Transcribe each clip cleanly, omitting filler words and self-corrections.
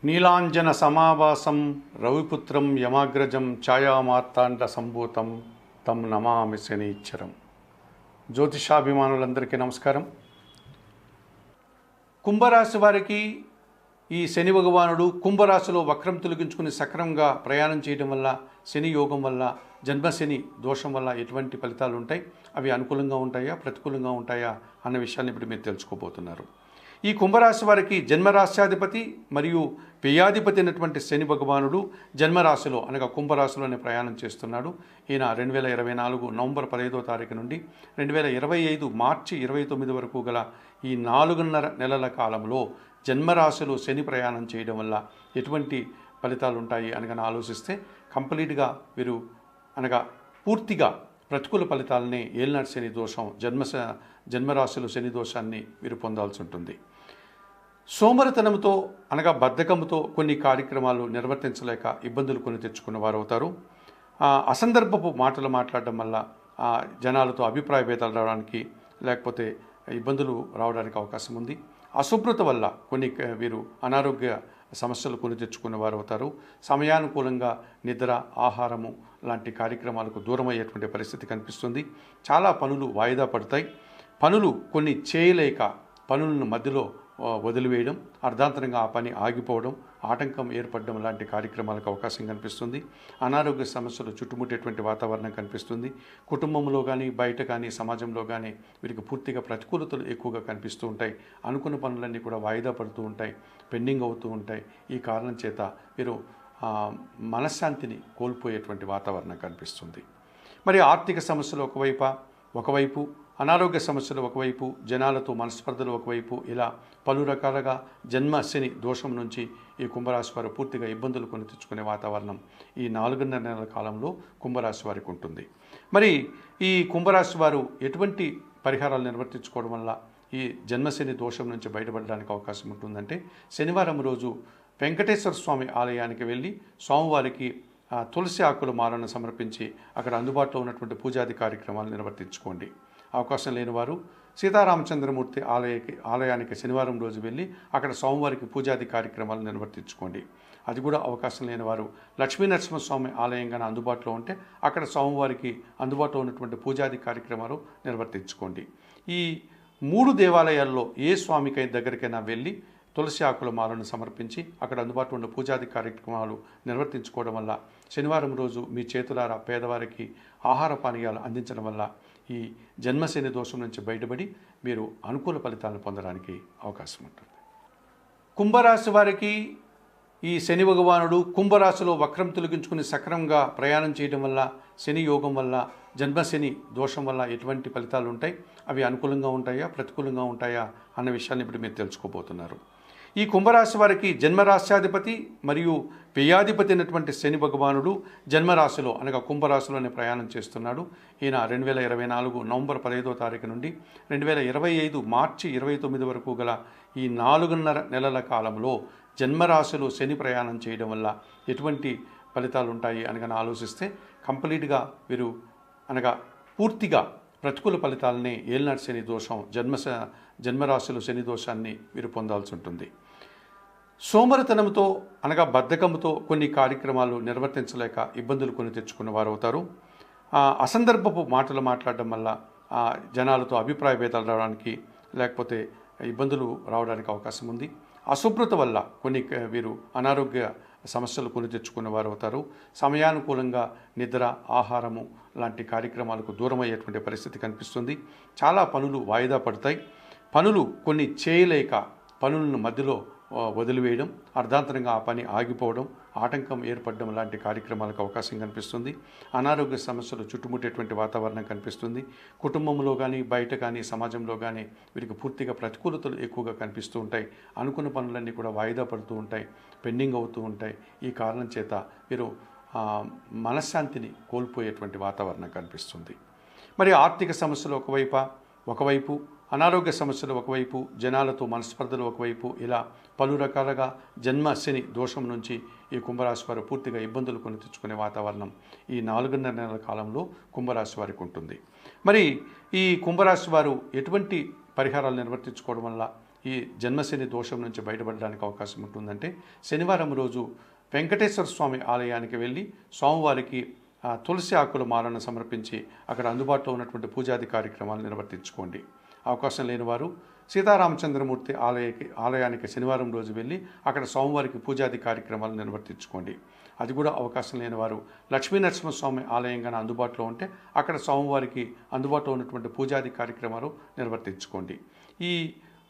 నీలాంజన సమావాసం రవిపుత్రం యమాగ్రజం ఛాయామార్తాండ సంభూతం తం నమామి శనీశ్వరం. జ్యోతిషాభిమానులందరికీ నమస్కారం. కుంభరాశి వారికి ఈ శని భగవానుడు కుంభరాశిలో వక్రం తొలగించుకుని సక్రమంగా ప్రయాణం చేయడం వల్ల, శని యోగం వల్ల, జన్మశని దోషం వల్ల ఎటువంటి ఫలితాలు ఉంటాయి, అవి అనుకూలంగా ఉంటాయా ప్రతికూలంగా ఉంటాయా అన్న విషయాన్ని ఇప్పుడు మీరు తెలుసుకోబోతున్నారు. ఈ కుంభరాశి వారికి జన్మరాశ్యాధిపతి మరియు వ్యయాధిపతి అయినటువంటి శని భగవానుడు జన్మరాశిలో అనగా కుంభరాశిలోనే ప్రయాణం చేస్తున్నాడు. ఈయన 2024 నవంబర్ 15వ తారీఖు నుండి 2025 మార్చి 29 వరకు గల ఈ 4.5 నెలల కాలంలో జన్మరాశిలో శని ప్రయాణం చేయడం వల్ల ఎటువంటి ఫలితాలు ఉంటాయి అనగా ఆలోచిస్తే కంప్లీట్గా వీరు అనగా పూర్తిగా ప్రతికూల ఫలితాలని ఏలినాటి శని దోషం జన్మరాశిలో శని దోషాన్ని వీరు పొందాల్సి ఉంటుంది. సోమరితనంతో అనగా బద్ధకంతో కొన్ని కార్యక్రమాలు నిర్వర్తించలేక ఇబ్బందులు కొని తెచ్చుకున్న వారు అవుతారు. అసందర్భపు మాటలు మాట్లాడడం వల్ల జనాలతో అభిప్రాయ భేదాలు రావడానికి లేకపోతే ఇబ్బందులు రావడానికి అవకాశం ఉంది. అశుభ్రత వల్ల కొన్ని వీరు అనారోగ్య సమస్యలు కొని తెచ్చుకునే వారు అవుతారు. సమయానుకూలంగా నిద్ర, ఆహారము లాంటి కార్యక్రమాలకు దూరం అయ్యేటువంటి పరిస్థితి కనిపిస్తుంది. చాలా పనులు వాయిదా పడతాయి. పనులు కొన్ని చేయలేక పనులను మధ్యలో వదిలివేయడం, అర్ధాంతరంగా ఆ పని ఆగిపోవడం, ఆటంకం ఏర్పడడం లాంటి కార్యక్రమాలకు అవకాశం కనిపిస్తుంది. అనారోగ్య సమస్యలు చుట్టుముట్టేటువంటి వాతావరణం కనిపిస్తుంది. కుటుంబంలో కానీ, బయట కానీ, సమాజంలో కానీ వీరికి పూర్తిగా ప్రతికూలతలు ఎక్కువగా కనిపిస్తూ ఉంటాయి. అనుకున్న పనులన్నీ కూడా వాయిదా పడుతూ ఉంటాయి, పెండింగ్ అవుతూ ఉంటాయి. ఈ కారణం చేత వీరు మనశ్శాంతిని కోల్పోయేటువంటి వాతావరణం కనిపిస్తుంది. మరి ఆర్థిక సమస్యలు ఒకవైపు అనారోగ్య సమస్యలు ఒకవైపు, జనాలతో మనస్పర్ధలు ఒకవైపు, ఇలా పలు రకాలుగా జన్మ శని దోషం నుంచి ఈ కుంభరాశి వారు పూర్తిగా ఇబ్బందులు కొని తెచ్చుకునే వాతావరణం ఈ 4.5 నెలల కాలంలో కుంభరాశి వారికి ఉంటుంది. మరి ఈ కుంభరాశి వారు ఎటువంటి పరిహారాలు నిర్వర్తించుకోవడం వల్ల ఈ జన్మశని దోషం నుంచి బయటపడడానికి అవకాశం ఉంటుందంటే, శనివారం రోజు వెంకటేశ్వర స్వామి ఆలయానికి వెళ్ళి స్వామివారికి తులసి ఆకుల మాలను సమర్పించి అక్కడ అందుబాటులో ఉన్నటువంటి పూజాది కార్యక్రమాలు నిర్వర్తించుకోండి. అవకాశం లేని వారు సీతారామచంద్రమూర్తి ఆలయానికి శనివారం రోజు వెళ్ళి అక్కడ స్వామివారికి పూజాది కార్యక్రమాలు నిర్వర్తించుకోండి. అది కూడా అవకాశం లేని వారు లక్ష్మీనరసింహస్వామి ఆలయం కానీ అందుబాటులో ఉంటే అక్కడ స్వామివారికి అందుబాటులో ఉన్నటువంటి పూజాది కార్యక్రమాలు నిర్వర్తించుకోండి. ఈ 3 దేవాలయాల్లో ఏ స్వామికై దగ్గరికైనా వెళ్ళి తులసి ఆకుల మాలను సమర్పించి అక్కడ అందుబాటులో ఉన్న పూజాది కార్యక్రమాలు నిర్వర్తించుకోవడం వల్ల శనివారం రోజు మీ చేతులారా పేదవారికి ఆహార పానీయాలు అందించడం వల్ల ఈ జన్మశని దోషం నుంచి బయటపడి మీరు అనుకూల ఫలితాలను పొందడానికి అవకాశం ఉంటుంది. కుంభరాశి వారికి ఈ శని భగవానుడు కుంభరాశిలో వక్రం తొలగించుకుని సక్రమంగా ప్రయాణం చేయడం వల్ల, శని యోగం వల్ల, జన్మశని దోషం వల్ల ఎటువంటి ఫలితాలు ఉంటాయి, అవి అనుకూలంగా ఉంటాయా ప్రతికూలంగా ఉంటాయా అన్న విషయాన్ని ఇప్పుడు మీరు తెలుసుకోబోతున్నారు. ఈ కుంభరాశి వారికి జన్మరాశ్యాధిపతి మరియు వ్యయాధిపతి అయినటువంటి శని భగవానుడు జన్మరాశిలో అనగా కుంభరాశిలోనే ప్రయాణం చేస్తున్నాడు. ఈయన 2024 నవంబర్ 15వ తారీఖు నుండి 2025 మార్చి 29 వరకు గల ఈ 4.5 నెలల కాలంలో జన్మరాశిలో శని ప్రయాణం చేయడం వల్ల ఎటువంటి ఫలితాలు ఉంటాయి అనగా ఆలోచిస్తే కంప్లీట్గా వీరు అనగా పూర్తిగా ప్రతికూల ఫలితాలని ఏలినాటి శని దోషం జన్మరాశిలో శని దోషాన్ని వీరు పొందాల్సి ఉంటుంది. సోమరితనంతో అనగా బద్ధకంతో కొన్ని కార్యక్రమాలు నిర్వర్తించలేక ఇబ్బందులు కొని తెచ్చుకున్న వారు అవుతారు. అసందర్భపు మాటలు మాట్లాడడం వల్ల జనాలతో అభిప్రాయ భేదాలు రావడానికి లేకపోతే ఇబ్బందులు రావడానికి అవకాశం ఉంది. అశుభ్రత వల్ల కొన్ని వీరు అనారోగ్య సమస్యలు కొని తెచ్చుకునే వారు అవుతారు. సమయానుకూలంగా నిద్ర, ఆహారము లాంటి కార్యక్రమాలకు దూరం అయ్యేటువంటి పరిస్థితి కనిపిస్తుంది. చాలా పనులు వాయిదా పడతాయి. పనులు కొన్ని చేయలేక పనులను మధ్యలో వదిలివేయడం, అర్ధాంతరంగా ఆ పని ఆగిపోవడం, ఆటంకం ఏర్పడడం లాంటి కార్యక్రమాలకు అవకాశం కనిపిస్తుంది. అనారోగ్య సమస్యలు చుట్టుముట్టేటువంటి వాతావరణం కనిపిస్తుంది. కుటుంబంలో కానీ, బయట కానీ, సమాజంలో కానీ వీరికి పూర్తిగా ప్రతికూలతలు ఎక్కువగా కనిపిస్తూ ఉంటాయి. అనుకున్న పనులన్నీ కూడా వాయిదా పడుతూ ఉంటాయి, పెండింగ్ అవుతూ ఉంటాయి. ఈ కారణం చేత వీరు మనశ్శాంతిని కోల్పోయేటువంటి వాతావరణం కనిపిస్తుంది. మరి ఆర్థిక సమస్యలు ఒకవైపు అనారోగ్య సమస్యలు ఒకవైపు, జనాలతో మనస్పర్ధలు ఒకవైపు, ఇలా పలు రకాలుగా జన్మశని దోషం నుంచి ఈ కుంభరాశి వారు పూర్తిగా ఇబ్బందులు కొని తెచ్చుకునే వాతావరణం ఈ 4.5 నెలల కాలంలో కుంభరాశి వారికి ఉంటుంది. మరి ఈ కుంభరాశి వారు ఎటువంటి పరిహారాలు నిర్వర్తించుకోవడం వల్ల ఈ జన్మశని దోషం నుంచి బయటపడడానికి అవకాశం ఉంటుందంటే శనివారం రోజు వెంకటేశ్వర స్వామి ఆలయానికి వెళ్ళి స్వామివారికి తులసి ఆకుల మాలను సమర్పించి అక్కడ అందుబాటులో ఉన్నటువంటి పూజాది కార్యక్రమాలు నిర్వర్తించుకోండి. అవకాశం లేని వారు సీతారామచంద్రమూర్తి ఆలయానికి శనివారం రోజు వెళ్ళి అక్కడ స్వామివారికి పూజాది కార్యక్రమాలు నిర్వర్తించుకోండి. అది కూడా అవకాశం లేని వారు లక్ష్మీనరసింహస్వామి ఆలయంగా అందుబాటులో ఉంటే అక్కడ స్వామివారికి అందుబాటులో ఉన్నటువంటి పూజాది కార్యక్రమాలు నిర్వర్తించుకోండి. ఈ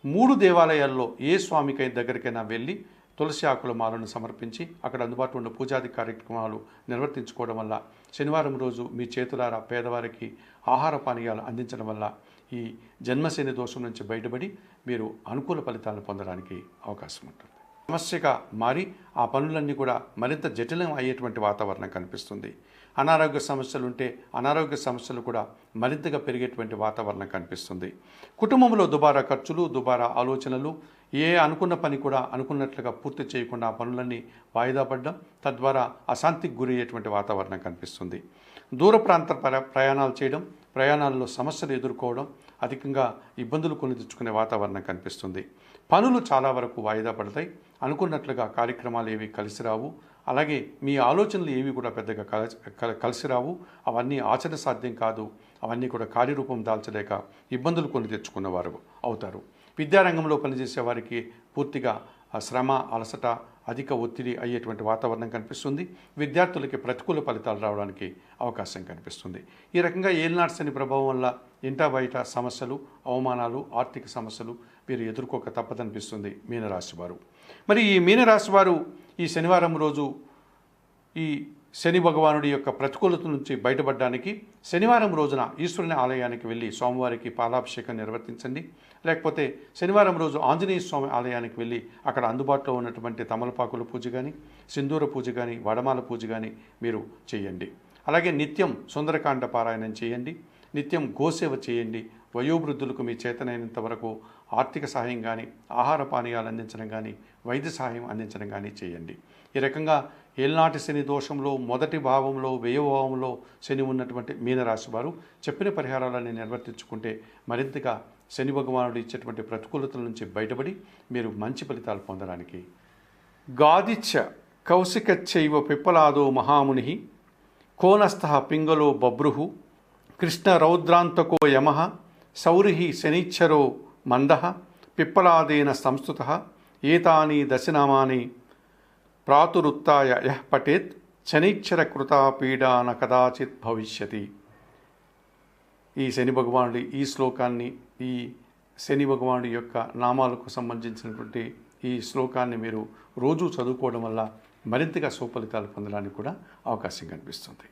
3 దేవాలయాల్లో ఏ స్వామికై దగ్గరికైనా వెళ్ళి తులసి ఆకుల మాలను సమర్పించి అక్కడ అందుబాటులో ఉన్న పూజాది కార్యక్రమాలు నిర్వర్తించుకోవడం వల్ల శనివారం రోజు మీ చేతులారా పేదవారికి ఆహార పానీయాలు అందించడం వల్ల ఈ జన్మశని దోషం నుంచి బయటపడి మీరు అనుకూల ఫలితాలను పొందడానికి అవకాశం ఉంటుంది. సమస్యగా మారి ఆ పనులన్నీ కూడా మరింత జటిలం అయ్యేటువంటి వాతావరణం కనిపిస్తుంది. అనారోగ్య సమస్యలు ఉంటే అనారోగ్య సమస్యలు కూడా మరింతగా పెరిగేటువంటి వాతావరణం కనిపిస్తుంది. కుటుంబంలో దుబారా ఖర్చులు, దుబారా ఆలోచనలు, అనుకున్న పని కూడా అనుకున్నట్లుగా పూర్తి చేయకుండా ఆ పనులన్నీ వాయిదా పడడం, తద్వారా అశాంతికి గురయ్యేటువంటి వాతావరణం కనిపిస్తుంది. దూర ప్రాంత ప్రయాణాలు చేయడం, ప్రయాణాల్లో సమస్యలు ఎదుర్కోవడం, అధికంగా ఇబ్బందులు కొని తెచ్చుకునే వాతావరణం కనిపిస్తుంది. పనులు చాలా వరకు వాయిదా పడతాయి. అనుకున్నట్లుగా కార్యక్రమాలు ఏవి కలిసి రావు. అలాగే మీ ఆలోచనలు ఏవి కూడా పెద్దగా కలిసి రావు. అవన్నీ ఆచరణ సాధ్యం కాదు. అవన్నీ కూడా కార్యరూపం దాల్చలేక ఇబ్బందులు కొని తెచ్చుకున్నవారు అవుతారు. విద్యారంగంలో పనిచేసే వారికి పూర్తిగా శ్రమ, అలసట, అధిక ఒత్తిడి అయ్యేటువంటి వాతావరణం కనిపిస్తుంది. విద్యార్థులకి ప్రతికూల ఫలితాలు రావడానికి అవకాశం కనిపిస్తుంది. ఈ రకంగా ఏలినాటి శని ప్రభావం వల్ల ఇంటా బయట సమస్యలు, అవమానాలు, ఆర్థిక సమస్యలు వీరు ఎదుర్కోక తప్పదనిపిస్తుంది మీనరాశి వారు. మరి ఈ మీనరాశి వారు ఈ శనివారం రోజు ఈ శని భగవానుడి యొక్క ప్రతికూలత నుంచి బయటపడడానికి శనివారం రోజున ఈశ్వరుని ఆలయానికి వెళ్ళి స్వామివారికి పాలాభిషేకం నిర్వర్తించండి. లేకపోతే శనివారం రోజు ఆంజనేయ స్వామి ఆలయానికి వెళ్ళి అక్కడ అందుబాటులో ఉన్నటువంటి తమలపాకుల పూజ కానీ, సింధూర పూజ కానీ, వడమాల పూజ కానీ మీరు చేయండి. అలాగే నిత్యం సుందరకాండ పారాయణం చేయండి. నిత్యం గోసేవ చేయండి. వయోవృద్ధులకు మీ చేతనైనంత వరకు ఆర్థిక సహాయం కానీ, ఆహార పానీయాలు అందించడం కానీ, వైద్య సహాయం అందించడం కానీ చేయండి. ఈ రకంగా ఏలినాటి శని దోషంలో మొదటి భావంలో, వ్యయభావంలో శని ఉన్నటువంటి మీనరాశి వారు చెప్పిన పరిహారాలన్నీ నిర్వర్తించుకుంటే మరింతగా శని భగవానుడు ఇచ్చేటువంటి ప్రతికూలతల నుంచి బయటపడి మీరు మంచి ఫలితాలు పొందడానికి. గాదిచ్చ కౌశికచ్చైవ పిప్పలాదో మహాముని కోనస్థ పింగళో బభ్రుః కృష్ణ రౌద్రాంతకో యమః సౌరిః శనిచ్చరో మందః పిప్పలాదేన సంస్థుతః ఏతాని దశనామాని ప్రాతురుత్తాయ యః పఠేత్ శనిచ్చర కృతా పీడా న కదాచిత్ భవిష్యతి. ఈ శని భగవానుడి ఈ శ్లోకాన్ని, ఈ శని భగవానుడి యొక్క నామాలకు సంబంధించినటువంటి ఈ శ్లోకాన్ని మీరు రోజు చదువుకోవడం వల్ల మరింతగా సుఫలితాలు పొందడానికి కూడా అవకాశం కనిపిస్తుంది.